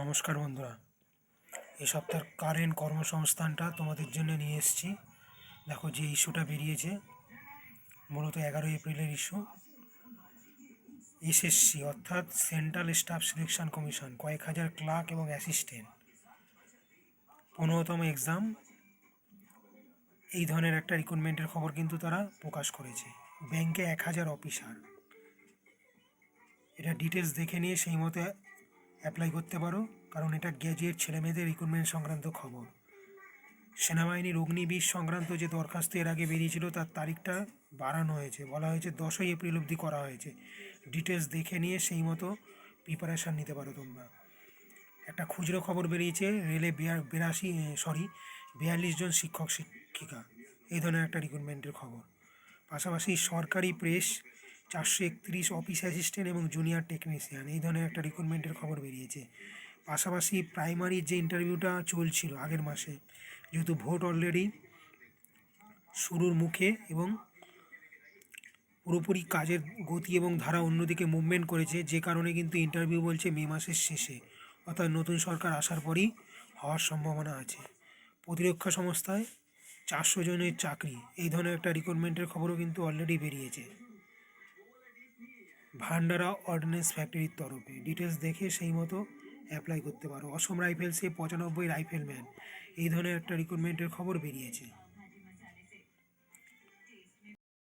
নমস্কার বন্ধুরা, এই সপ্তাহের কারেন্ট কর্মসংস্থানটা তোমাদের জন্য নিয়ে এসেছি। দেখো যে ইস্যুটা বেরিয়েছে, মূলত 11 এপ্রিলের ইস্যু। এসএসসি অর্থাৎ সেন্ট্রাল স্টাফ সিলেকশন কমিশন কয়েক হাজার ক্লার্ক এবং অ্যাসিস্ট্যান্ট 15তম এক্সাম, এই ধরনের একটা রিক্রুটমেন্টের খবর কিন্তু তারা প্রকাশ করেছে। ব্যাংকে 1000 অফিসার, এটা ডিটেলস দেখে নিয়ে সেই মতো অ্যাপ্লাই করতে পারো, কারণ এটা গ্র্যাজুয়েট ছেলেমেয়েদের রিক্রুটমেন্ট সংক্রান্ত খবর। সেনাবাহিনীর অগ্নিবীর সংক্রান্ত যে দরখাস্ত এর আগে বেরিয়েছিল তার তারিখটা বাড়ানো হয়েছে, বলা হয়েছে 10ই এপ্রিল অবধি করা হয়েছে। ডিটেলস দেখে নিয়ে সেই মতো প্রিপারেশান নিতে পারো তোমরা। একটা খুচরো খবর বেরিয়েছে, রেলে 42 জন শিক্ষক শিক্ষিকা, এই ধরনের একটা রিক্রুটমেন্টের খবর। পাশাপাশি সরকারি প্রেস 431 অফিস অ্যাসিস্ট্যান্ট এবং জুনিয়র টেকনিশিয়ান, এই ধরনের একটা রিক্রুটমেন্টের খবর বেরিয়েছে। পাশাপাশি প্রাইমারির যে ইন্টারভিউটা চলছিল আগের মাসে, যেহেতু ভোট অলরেডি শুরুর মুখে এবং পুরোপুরি কাজের গতি এবং ধারা অন্যদিকে মুভমেন্ট করেছে, যে কারণে কিন্তু ইন্টারভিউ বলছে মে মাসের শেষে, অর্থাৎ নতুন সরকার আসার পরই হওয়ার সম্ভাবনা আছে। প্রতিরক্ষা সংস্থায় 400 জনের চাকরি, এই ধরনের একটা রিক্রুটমেন্টের খবরও কিন্তু অলরেডি বেরিয়েছে ভান্ডারা অর্ডিন্যান্স ফ্যাক্টরির তরফে। ডিটেলস দেখে সেই মতো অ্যাপ্লাই করতে পারো। অসম রাইফেলসে 95 রাইফেলম্যান, এই ধরনের একটা রিক্রুটমেন্টের খবর বেরিয়েছে।